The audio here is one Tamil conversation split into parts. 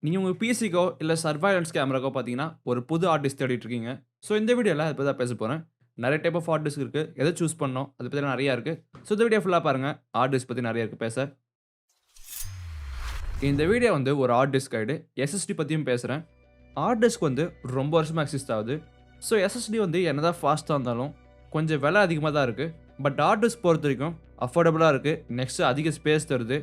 நீங்க உங்க பிசிக்கோ இல்ல சர்வைலன்ஸ் கேமராக்கோ பார்த்தீங்கன்னா, ஒரு புது ஹார்ட் டிஸ்க் தேடிட்டு இருக்கீங்க. ஸோ இந்த வீடியோல அத பத்தி தான் பேச போறேன். நெறைய டைப் ஆஃப் ஹார்ட் டிஸ்க் இருக்கு. எத சூஸ் பண்ணணும்? அத பத்திலாம் நெறைய இருக்கு. ஸோ இந்த வீடியோ ஃபுல்லா பாருங்க. ஹார்ட் டிஸ்க் பத்தி நெறைய இருக்கு பேச. இந்த வீடியோ வந்து ஒரு ஹார்ட் டிஸ்க் கைடு. எஸ்எஸ்டி பத்தியும் பேசுறேன். ஹார்ட் டிஸ்க் வந்து ரொம்ப வருஷமா எக்ஸிஸ்ட் ஆகுது. ஸோ எஸ்எஸ்டி வந்து என்னதான் ஃபாஸ்ட்டா இருந்தாலும், கொஞ்சம் விலை அதிகமா தான் இருக்கு. பட் ஹார்ட் டிஸ்க் பொறுத்தவரைக்கும் அஃபோர்டபுளா இருக்கு. நெக்ஸ்ட் அதிக ஸ்பேஸ் தருது.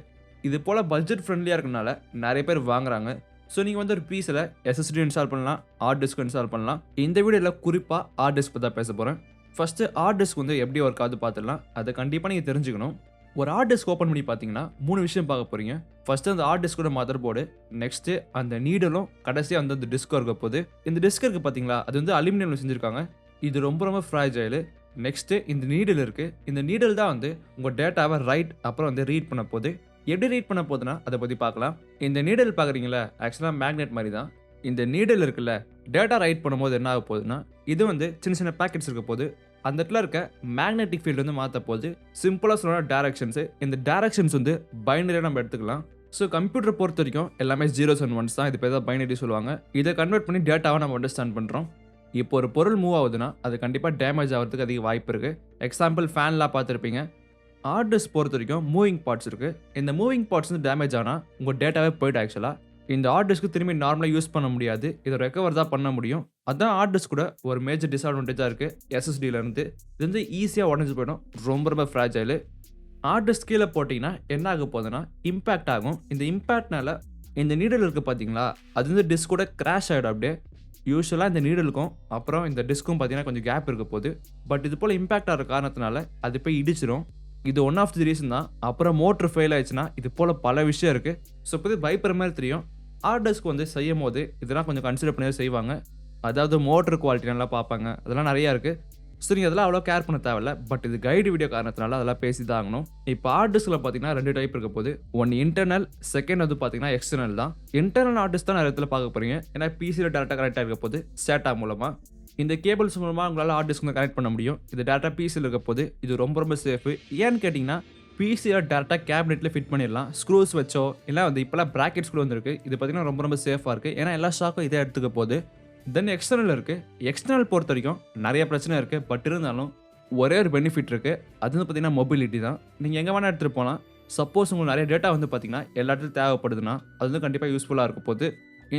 இது போல பட்ஜெட் ஃப்ரெண்ட்லியா இருக்கனால நெறைய பேர் வாங்குறாங்க. ஸோ நீங்க வந்து ஒரு பீஸ்ல எஸ்எஸ்டி இன்ஸ்டால் பண்ணலாம், ஹார்ட் டிஸ்க் இன்ஸ்டால் பண்ணலாம். இந்த வீடியோல குறிப்பா ஹார்ட் டிஸ்க் பத்தி தான் பேச போறேன். ஃபர்ஸ்ட் ஹார்ட் டிஸ்க் வந்து எப்படி ஒர்க் ஆகுது பார்த்துடலாம். அத கண்டிப்பா நீங்க தெரிஞ்சுக்கணும். ஒரு ஹார்ட் டிஸ்க் ஓப்பன் பண்ணி பார்த்தீங்கன்னா, 3 விஷயம் பார்க்க போறீங்க. ஃபர்ஸ்ட் அந்த ஹார்ட் டிஸ்கோட மதர் போர்டு, நெக்ஸ்ட் அந்த நீடலும், கடைசியா வந்து அந்த டிஸ்க் இருக்க போது. இந்த டிஸ்க் இருக்கு பார்த்தீங்களா, அது வந்து அலுமினியம்ல செஞ்சிருக்காங்க. இது ரொம்ப ரொம்ப ஃப்ராஜைல். நெக்ஸ்ட் இந்த நீடில் இருக்கு. இந்த நீடில் தான் வந்து உங்க டேட்டாவை ரைட் அப்புறம் வந்து ரீட் பண்ண போகுது. எப்படி ரீட் பண்ண போகுதுன்னா, அத பத்தி பார்க்கலாம். இந்த நீடில் பார்க்குறீங்களா, ஆக்சுவலா மேக்னெட் மாரி தான். இந்த நீடில் இருக்குல்ல, டேட்டா ரைட் பண்ணும்போது என்ன ஆக போகுதுன்னா, இது வந்து சின்ன சின்ன பாக்கெட்ஸ் இருக்க போது. அந்த இடத்துல இருக்க மேக்னெட்டிக் ஃபீல்ட் வந்து மாத்த போகுது. சிம்பிளா சொல்லணும்னா டைரக்ஷன்ஸ். இந்த டைரக்ஷன்ஸ் வந்து பைனரியா நம்ம எடுத்துக்கலாம். ஸோ கம்ப்யூட்டர் பொறுத்தவரைக்கும் எல்லாமே ஜீரோஸ் அண்ட் ஒன்ஸ் தான். இது பேர் தான் பைனரி சொல்லுவாங்க. இத கன்வெர்ட் பண்ணி டேட்டாவா நம்ம அண்டர்ஸ்டாண்ட் பண்றோம். இப்போ ஒரு பொருள் மூவ் ஆகுதுன்னா, அது கண்டிப்பா டேமேஜ் ஆகுறதுக்கு அதிக வாய்ப்பு இருக்கு. எக்ஸாம்பிள் ஃபேன்லாம் பார்த்திருப்பீங்க. ஹார்ட் டிஸ்க் பொறுத்தவரைக்கும் மூவிங் பார்ட்ஸ் இருக்கு. இந்த மூவிங் பார்ட்ஸ் வந்து டேமேஜ் ஆனா உங்க டேட்டாவே போய்டும் ஆக்சுவலா. இந்த ஹார்ட் டிஸ்க் திரும்பி நார்மலா யூஸ் பண்ண முடியாது. இத ரெக்கவர் தான் பண்ண முடியும். அதான் ஹார்ட் டிஸ்க் கூட ஒரு மேஜர் டிஸ்அட்வான்டேஜா இருக்கு எஸ்எஸ்டில இருந்து. இது வந்து ஈஸியா உடைஞ்சு போயிடும். ரொம்ப ரொம்ப ஃப்ராஜைல். ஹார்ட் டிஸ்க் கீழ போட்டீங்கன்னா என்ன ஆக போகுதுன்னா, இம்பாக்ட் ஆகும். இந்த இம்பாக்ட்னால இந்த நீடில் இருக்கு பார்த்தீங்களா, அது வந்து டிஸ்கோட கிராஷ் ஆயிடும் அப்படியே. யூசுவலா இந்த நீடிலுக்கும் அப்புறம் இந்த டிஸ்க்கும் பார்த்தீங்கன்னா கொஞ்சம் கேப் இருக்க போது. பட் இது போல இம்பாக்ட் ஆகுற காரணத்தினால அது போய் இடிச்சிரும். இது ஒன் ஆஃப் தி ரீசன் தான். அப்புறம் மோட்டர் ஃபெயில் ஆயிடுச்சுன்னா, இது போல பல விஷயம் இருக்கு. ஸோ இப்போது பயப்படுற மாரி தெரியும். ஹார்ட் டிஸ்க் வந்து செய்யும்போது இதெல்லாம் கொஞ்சம் கன்சிடர் பண்ணி தான் செய்வாங்க. அதாவது மோட்டர் குவாலிட்டி நல்லா பார்ப்பாங்க. அதெல்லாம் நெறைய இருக்கு. ஸோ நீங்க அதெல்லாம் அவ்வளோ கேர் பண்ண தேவையில்ல. பட் இது கைடு வீடியோ காரணத்தினால அதெல்லாம் பேசி தான் ஆகணும். இப்போ ஹார்ட் டிஸ்க்ல பார்த்தீங்கன்னா 2 டைப் இருக்க போது. ஒன் இன்டர்னல், செகண்ட் வந்து பார்த்தீங்கன்னா எக்ஸ்டர்னல் தான். இன்டர்னல் ஹார்ட் டிஸ்க் தான் நிறைய இடத்துல பார்க்க போறீங்க. ஏன்னா பிசில டேரக்ட்டா கனெக்ட் ஆகிருக்க போது SATA மூலமா. இந்த கேபிள்ஸ் மூலமா உங்களால ஹார்ட் டிஸ்க் கனெக்ட் பண்ண முடியும். இது டேரக்ட்டா பிசில இருக்க போது. இது ரொம்ப ரொம்ப சேஃப். ஏன்னு கேட்டீங்கன்னா, பிசில டேரக்ட்டா கேபினெட்ல ஃபிட் பண்ணிடலாம். ஸ்க்ரூஸ் வச்சோ இல்ல வந்து இப்பலாம் பிராக்கெட்ஸ் கூட வந்திருக்கு. இது பார்த்தீங்கன்னா ரொம்ப ரொம்ப சேஃபா இருக்கு. ஏன்னா எல்லா ஷாக்கும் இதே எடுத்துக்க போது. தென் எக்ஸ்டர்னல் இருக்கு. எக்ஸ்டர்னல் பொறுத்தவரைக்கும் நெறைய பிரச்சனை இருக்கு. பட் இருந்தாலும் ஒரே ஒரு பெனிஃபிட் இருக்கு. அது வந்து பார்த்தீங்கன்னா மொபிலிட்டி தான். நீங்க எங்க வேணா எடுத்துட்டு போலாம். சப்போஸ் உங்களுக்கு நெறைய டேட்டா வந்து பார்த்தீங்கன்னா, எல்லா இடத்துலயும் தேவைப்படுதுன்னா, அது வந்து கண்டிப்பா யூஸ்ஃபுல்லா இருக்க போது.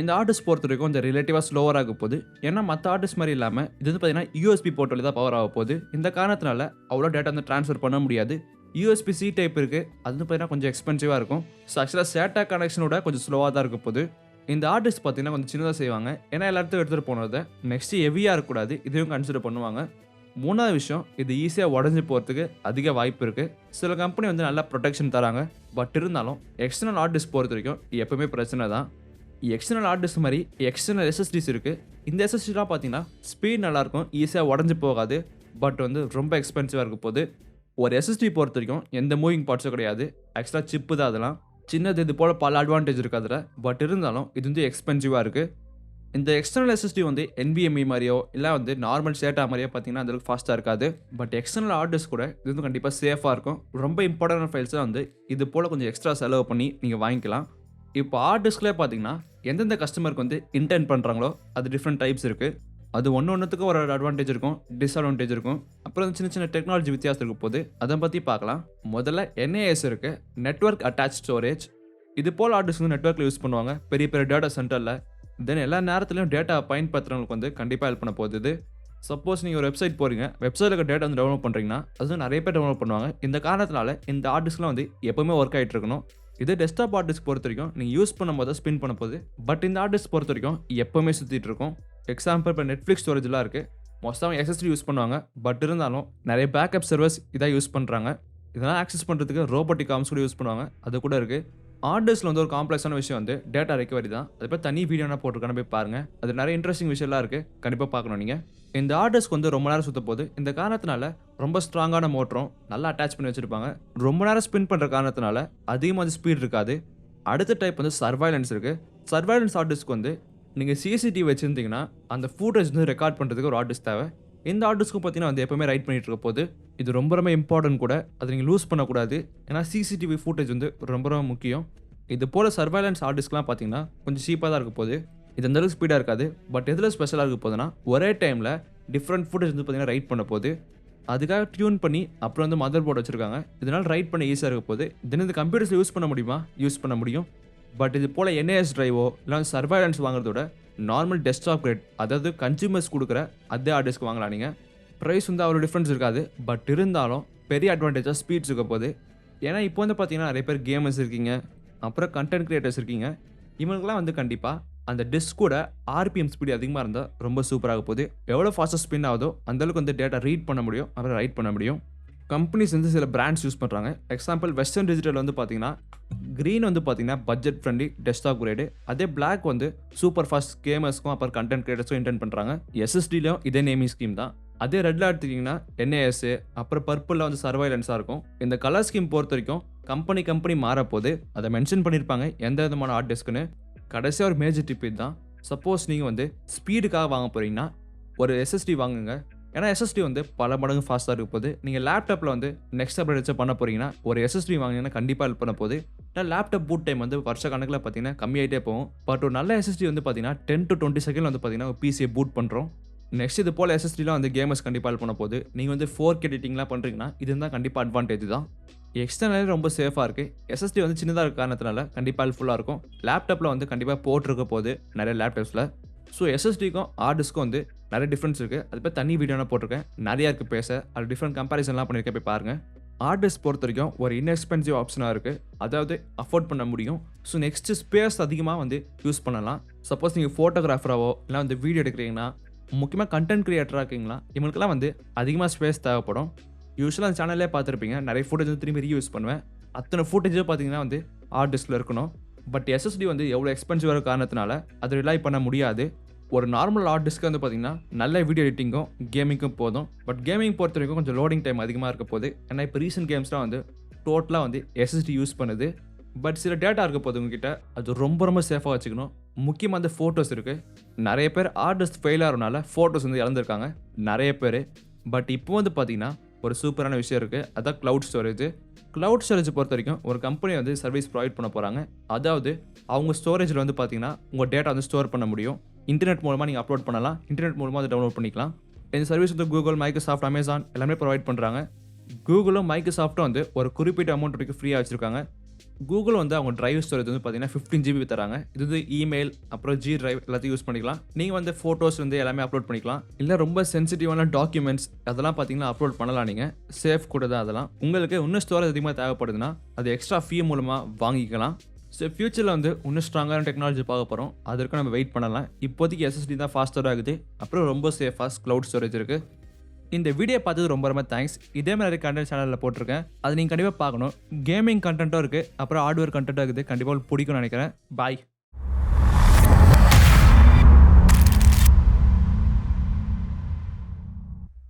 இந்த ஹார்ட் டிஸ்க் பொறுத்தவரைக்கும் கொஞ்சம் ரிலேட்டிவா ஸ்லோவரா இருக்க போது. ஏன்னா மத்த ஹார்ட் டிஸ்க் மாரி இல்லாம, இது வந்து பார்த்தீங்கன்னா யூஎஸ்பி போர்ட் வழி தான் பவர் ஆக போது. இந்த காரணத்தினால அவ்வளோ டேட்டா வந்து ட்ரான்ஸ்ஃபர் பண்ண முடியாது. யூஎஸ்பி சி டைப் இருக்கு. அது வந்து பார்த்தீங்கன்னா கொஞ்சம் எக்ஸ்பென்சிவா இருக்கும். ஸோ ஆக்சுவலா SATA கனெக்ஷனோட கொஞ்சம் ஸ்லோவா தான் இருக்க போது. இந்த ஹார்ட் டிஸ்க் பார்த்தீங்கன்னா கொஞ்சம் சின்னதா செய்வாங்க. ஏன்னா எல்லா இடத்துக்கும் எடுத்துட்டு போனத. நெக்ஸ்ட் ஹெவியா இருக்கக்கூடாது. இதையும் கன்சிடர் பண்ணுவாங்க. 3வது விஷயம், இது ஈஸியா உடைஞ்சு போறதுக்கு அதிக வாய்ப்பு இருக்கு. சில கம்பெனி வந்து நல்லா புரொடெக்ஷன் தராங்க. பட் இருந்தாலும் எக்ஸ்டர்னல் ஹார்ட் டிஸ்க் பொறுத்தவரைக்கும் எப்பவுமே பிரச்சனை தான். எக்ஸ்டர்னல் ஹார்ட் டிஸ்க் மாரி எக்ஸ்டர்னல் எஸ்எஸ்டிஸ் இருக்கு. இந்த எஸ்எஸ்டிலாம் பார்த்தீங்கன்னா ஸ்பீட் நல்லாயிருக்கும். ஈஸியா உடைஞ்சு போகாது. பட் வந்து ரொம்ப எக்ஸ்பென்சிவா இருக்க போது. ஒரு எஸ்எஸ்டி பொறுத்தவரைக்கும் எந்த மூவிங் பார்ட்ஸும் கிடையாது. ஆக்சுவலா சிப்பு தான் அதெல்லாம். சின்னது இது போல பல அட்வான்டேஜ் இருக்கு அதுல. பட் இருந்தாலும் இது வந்து எக்ஸ்பென்சிவா இருக்கு. இந்த எக்ஸ்டர்னல் எஸ்எஸ்டி வந்து NVMe மாரியோ இல்ல வந்து நார்மல் SATA மாரியோ பார்த்தீங்கன்னா அந்த அளவுக்கு ஃபாஸ்ட்டா இருக்காது. பட் எக்ஸ்டர்னல் ஹார்ட் டிஸ்க் கூட இது வந்து கண்டிப்பா சேஃபா இருக்கும். ரொம்ப இம்பார்ட்டன்டான ஃபைல்ஸ வந்து இது போல கொஞ்சம் எக்ஸ்ட்ரா செலவு பண்ணி நீங்க வாங்கிக்கலாம். இப்போ ஹார்ட் டிஸ்க்லயே பார்த்தீங்கன்னா, எந்தெந்த கஸ்டமருக்கு வந்து இன்டெண்ட் பண்றாங்களோ அது டிஃபரெண்ட் டைப்ஸ் இருக்கு. அது ஒண்ணுத்துக்கும் ஒரு அட்வான்டேஜ் இருக்கும், டிஸ்அட்வான்டேஜ் இருக்கும். அப்புறம் சின்ன சின்ன டெக்னாலஜி வித்தியாசம் இருக்க போது. அத பத்தி பார்க்கலாம். முதல்ல NAS இருக்கு. Network attached storage. இது போல ஹார்ட் டிஸ்க் வந்து நெட்வொர்க்ல யூஸ் பண்ணுவாங்க. பெரிய பெரிய டேட்டா சென்டர்ல. தென் எல்லா நேரத்திலும் டேட்டா பயன்படுத்துறவங்களுக்கு வந்து கண்டிப்பா ஹெல்ப் பண்ண போகுது இது. சப்போஸ் நீங்க ஒரு வெப்சைட் போறீங்க. வெப்சைட்ல இருக்க டேட்டா வந்து டவுன்லோட் பண்றீங்கன்னா, அது நிறைய பேர் டவுன்லோட் பண்ணுவாங்க. இந்த காரணத்தினால இந்த ஹார்ட் டிஸ்க்லாம் வந்து எப்பவுமே ஒர்க் ஆயிட்டு இருக்கணும். இது டெஸ்க்டாப் ஹார்ட் டிஸ்க் பொறுத்தவரைக்கும் நீங்க யூஸ் பண்ணும்போது ஸ்பின் பண்ண போகுது. பட் இந்த ஹார்ட் டிஸ்க் பொறுத்தவரைக்கும் எப்பவுமே சுத்திட்டு இருக்கும். எக்ஸாம்பிள் இப்போ Netflix ஸ்டோரேஜ்லாம் இருக்கு. மோஸ்ட்டா அவங்க SSD யூஸ் பண்ணுவாங்க. பட் இருந்தாலும் நிறைய பேக்கப் சர்வர்ஸ் இத யூஸ் பண்றாங்க. இதெல்லாம் ஆக்சஸ் பண்றதுக்கு ரோபோட்டிக் ஆர்ம்ஸ் கூட யூஸ் பண்ணுவாங்க. அது கூட இருக்கு. ஹார்ட் டிஸ்க்ல வந்து ஒரு காம்ப்ளெக்ஸான விஷயம் வந்து டேட்டா ரெக்கவரி தான். அத பத்தி தனி வீடியோ நான் போட்டுருக்கேன். போய் பாருங்க. அது நிறைய இன்ட்ரஸ்டிங் விஷயம்லாம் இருக்கு. கண்டிப்பா பார்க்கணும் நீங்க. இந்த ஹார்ட் டிஸ்க் வந்து ரொம்ப நேரம் சுத்த போது. இந்த காரணத்தினால ரொம்ப ஸ்ட்ராங்கான மோட்டரும் நல்லா அட்டாச் பண்ணி வச்சிருப்பாங்க. ரொம்ப நேரம் ஸ்பின் பண்ற காரணத்தினால அதிகமா ஸ்பீட் இருக்காது. அடுத்த டைப் வந்து சர்வைலன்ஸ் இருக்கு. சர்வைலன்ஸ் ஹார்ட் டிஸ்க் வந்து நீங்க CCTV வச்சிருந்தீங்கன்னா, அந்த ஃபுட்டேஜ் வந்து ரெக்கார்ட் பண்றதுக்கு ஒரு ஹார்ட் டிஸ்க் தேவை. இந்த ஹார்ட் டிஸ்க்கும் பார்த்தீங்கன்னா வந்து எப்பவுமே ரைட் பண்ணிட்டு இருக்க போது. இது ரொம்ப ரொம்ப இம்பார்ட்டன்ட் கூட. அத நீங்க லூஸ் பண்ணக்கூடாது. ஏன்னா CCTV ஃபுட்டேஜ் வந்து ரொம்ப ரொம்ப முக்கியம். இது போல சர்வைலன்ஸ் ஹார்ட் டிஸ்க்லாம் பார்த்தீங்கன்னா கொஞ்சம் சீப்பாக தான் இருக்க போகுது. இது அந்த அளவுக்கு ஸ்பீடாக இருக்காது. பட் எதில் ஸ்பெஷலாக இருக்க போகுதுன்னா ஒரே டைமில் டிஃப்ரெண்ட் ஃபுட்டேஜ் வந்து பார்த்தீங்கன்னா ரைட் பண்ண போகுது. அதுக்காக டியூன் பண்ணி அப்புறம் வந்து மதர் போர்டு வச்சுருக்காங்க. இதனால் ரைட் பண்ண ஈஸியாக இருக்க போகுது. தென் இந்த கம்ப்யூட்டர்ஸில் யூஸ் பண்ண முடியுமா? யூஸ் பண்ண முடியும். பட் இது போல் என்ஏஎஸ் டிரைவோ இல்லை சர்வைலன்ஸ் வாங்குறதோட நார்மல் டெஸ்க்டாப் கிரேட், அதாவது கன்சியூமர்ஸ் கொடுக்குற அதே ஹார்ட் டிஸ்க் வாங்கலாம் நீங்கள். ப்ரைஸ் வந்து அவ்வளோ டிஃப்ரென்ஸ் இருக்காது. பட் இருந்தாலும் பெரிய அட்வான்டேஜாக ஸ்பீட்ஸ் இருக்க போகுது. ஏன்னா இப்போ வந்து பார்த்தீங்கன்னா நிறைய பேர் கேமர்ஸ் இருக்கீங்க, அப்புறம் கண்டென்ட் கிரியேட்டர்ஸ் இருக்கீங்க. இவங்களுக்குலாம் வந்து கண்டிப்பாக அந்த டிஸ்க் கூட ஆர்பிஎம் ஸ்பீடு அதிகமாக இருந்தால் ரொம்ப சூப்பராக போகுது. எவ்வளோ ஃபாஸ்ட்டாக ஸ்பின் ஆகுதோ அந்தளவுக்கு வந்து டேட்டா ரீட் பண்ண முடியும், அப்புறம் ரைட் பண்ண முடியும். கம்பெனிஸ் வந்து சில பிராண்ட்ஸ் யூஸ் பண்ணுறாங்க. எக்ஸாம்பிள் வெஸ்டர்ன் டிஜிட்டல் வந்து பார்த்தீங்கன்னா க்ரீன் வந்து பார்த்தீங்கன்னா பட்ஜெட் ஃப்ரெண்ட்லி டெஸ்க்டாப் கிரேடு, அதே பிளாக் வந்து சூப்பர் ஃபாஸ்ட் கேமர்ஸ்க்கும் அப்புறம் கண்டென்ட் கிரியேட்டர்ஸும் இன்டென்ட் பண்ணுறாங்க. எஸ்எஸ்டிலையும் இதே நேமிங் ஸ்கீம் தான். அதே ரெட்டில் எடுத்துக்கிட்டிங்கன்னா என்ஏஎஸ், அப்புறம் பர்பிளில் வந்து சர்வைலன்ஸாக இருக்கும். இந்த கலர் ஸ்கீம் பொறுத்த வரைக்கும் கம்பெனி மாறப்போது அதை மென்ஷன் பண்ணியிருப்பாங்க எந்த விதமான ஹார்ட் டிஸ்க்குன்னு. கடைசியாக ஒரு மேஜர் டிப் இதுதான். சப்போஸ் நீங்கள் வந்து ஸ்பீடுக்காக வாங்க போகிறீங்கன்னா ஒரு எஸ்எஸ்டி வாங்குங்க. ஏன்னா எஸ்எஸ்டி வந்து பல மடங்கு ஃபாஸ்ட்டாக இருக்க போகுது. நீங்கள் லேப்டாப்பில் வந்து நெக்ஸ்ட் அப்டேட் வச்சு பண்ண போகிறீங்கன்னா ஒரு எஸ்எஸ்டி வாங்கினீங்கன்னா கண்டிப்பாக ஹெல்ப் பண்ண போகுது. ஏன்னா லேப்டாப் பூட் டைம் வந்து வருஷ கணக்கில் பார்த்தீங்கன்னா கம்மியாகிட்டே போகும். பட் ஒரு நல்ல எஸ்எஸ்டி வந்து பார்த்தீங்கன்னா 10 to 20 செகண்ட் வந்து பார்த்தீங்கன்னா ஒரு பிசியை பூட் பண்ணுறோம். நெக்ஸ்ட் இது போல் எஸ்எஸ்டிலாம் வந்து கேமர்ஸ் கண்டிப்பாக ஹெல்ப் பண்ண போகுது. நீங்கள் வந்து 4K எடிட்டிங்லாம் பண்ணுறீங்கன்னா இது தான் கண்டிப்பாக அட்வான்டேஜ் தான். எக்ஸ்டர்னலே ரொம்ப சேஃபாக இருக்குது. எஸ்எஸ்டி வந்து சின்னதாக இருக்க காரணத்தினால கண்டிப்பாக ஹெல்ப்ஃபுல்லாக இருக்கும். லேப்டாப்பில் வந்து கண்டிப்பாக போட்டிருக்க போகுது நிறைய லேப்டாப்ஸில். ஸோ எஸ்எஸ்டிக்கும் ஹார்ட் டிஸ்க்கும் வந்து நிறைய டிஃப்ரென்ஸ் இருக்குது. அது போய் தனி வீடியோனா போட்டிருக்கேன், நிறையா இருக்குது பேச. அது டிஃப்ரெண்ட் கம்பேரிசன்லாம் பண்ணியிருக்கேன், போய் பாருங்கள். ஹார்ட் டிஸ்க் பொறுத்த வரைக்கும் ஒரு இன்எக்ஸ்பென்சிவ் ஆப்ஷனாக இருக்குது, அதாவது அஃபோர்ட் பண்ண முடியும். ஸோ நெக்ஸ்ட்டு ஸ்பேஸ் அதிகமாக வந்து யூஸ் பண்ணலாம். சப்போஸ் நீங்கள் ஃபோட்டோகிராஃபராகவோ இல்லை வந்து வீடியோ எடுக்கிறீங்கன்னா, முக்கியமாக கண்டென்ட் கிரியேட்டராக இருக்கீங்களா, இவங்களுக்குலாம் வந்து அதிகமாக ஸ்பேஸ் தேவைப்படும். யூஸ்வலாக அந்த சேனல்லே பார்த்துருப்பீங்க, நிறைய ஃபுட்டேஜ் வந்து திரும்பி ரீயூஸ் பண்ணுவேன். அத்தனை ஃபுட்டேஜும் பார்த்தீங்கன்னா வந்து ஹார்ட் டிஸ்கில் இருக்கணும். பட் எஸ்எஸ்டி வந்து எவ்வளோ எக்ஸ்பென்சிவாக இருக்க காரணத்தினால அதை ரிலை பண்ண முடியாது. ஒரு நார்மல் ஹார்ட் டிஸ்க்கு வந்து பார்த்தீங்கன்னா நல்ல வீடியோ எடிட்டிங்கும் கேமிங்கும் போதும். பட் கேமிங் பொறுத்த வரைக்கும் கொஞ்சம் லோடிங் டைம் அதிகமாக இருக்க போகுது. ஏன்னா இப்போ ரீசெண்ட் கேம்ஸ்லாம் வந்து டோட்டலாக வந்து எஸ்எஸ்டி யூஸ் பண்ணுது. பட் சில டேட்டா இருக்க போது உங்ககிட்ட, அது ரொம்ப சேஃபாக வச்சுக்கணும். முக்கியமாக அந்த ஃபோட்டோஸ் இருக்குது. நிறைய பேர் ஹார்ட் டிஸ்க் ஃபெயில் ஆகிறனால ஃபோட்டோஸ் வந்து இழந்திருக்காங்க நிறைய பேர். பட் இப்போ வந்து பார்த்தீங்கன்னா ஒரு சூப்பரான விஷயம் இருக்குது, அதான் க்ளவுட் ஸ்டோரேஜ். க்ளவுட் ஸ்டோரேஜ் பொறுத்த வரைக்கும் ஒரு கம்பெனி வந்து சர்வீஸ் ப்ரொவைட் பண்ண போகிறாங்க. அதாவது அவங்க ஸ்டோரேஜில் வந்து பார்த்தீங்கன்னா உங்கள் டேட்டா வந்து ஸ்டோர் பண்ண முடியும். இன்டர்நெட் மூலமாக நீங்கள் அப்லோட் பண்ணலாம், இன்டர்நெட் மூலமாக அதை டவுன்லோட் பண்ணிக்கலாம். இந்த சர்வீஸ் வந்து கூகுள், மைக்ரோசாஃப்ட், அமேசான் எல்லாமே ப்ரொவைட் பண்ணுறாங்க. கூகுளும் மைக்ரோசாஃப்ட்டும் வந்து ஒரு குறிப்பிட்ட அமௌண்ட் வரைக்கும் ஃப்ரீயாக வச்சுருக்காங்க. கூகுள் வந்து அவங்க டிரைவ் ஸ்டோரேஜ் வந்து பார்த்தீங்கன்னா 15 GB தராங்க. இது வந்து இமெயில் அப்புறம் ஜி டிரைவ் எல்லாத்தையும் யூஸ் பண்ணிக்கலாம். நீங்கள் வந்து ஃபோட்டோஸ் வந்து எல்லாமே அப்லோட் பண்ணிக்கலாம். இல்லை ரொம்ப சென்சிட்டிவான டாக்குமெண்ட்ஸ் அதெல்லாம் பார்த்தீங்கன்னா அப்லோட் பண்ணலாம். நீங்கள் சேஃப் கூட தான் அதெல்லாம். உங்களுக்கு இன்னும் ஸ்டோரேஜ் அதிகமாக தேவைப்படுதுன்னா அது எக்ஸ்ட்ரா ஃபீ மூலமாக வாங்கிக்கலாம். ஸோ ஃபியூச்சரில் வந்து இன்னும் ஸ்ட்ராங்கான டெக்னாலஜி பார்க்க போகிறோம். அதற்கு நம்ம வெயிட் பண்ணலாம். இப்போதைக்கு எஸ்எஸ்டி தான் ஃபாஸ்ட்டாக ஆகுது, அப்புறம் ரொம்ப சேஃபாக க்ளவுட் ஸ்டோரேஜ் இருக்குது. இந்த வீடியோ பார்த்தது ரொம்ப தேங்க்ஸ். இதே மாதிரி கண்டென்ட் சேனலில் போட்டிருக்கேன், அது நீங்கள் கண்டிப்பாக பார்க்கணும். கேமிங் கண்டென்ட்டும் இருக்குது, அப்புறம் ஹார்ட்வேர் கண்டென்ட்டும் இருக்குது. கண்டிப்பாக பிடிக்கும்னு நினைக்கிறேன். பாய்.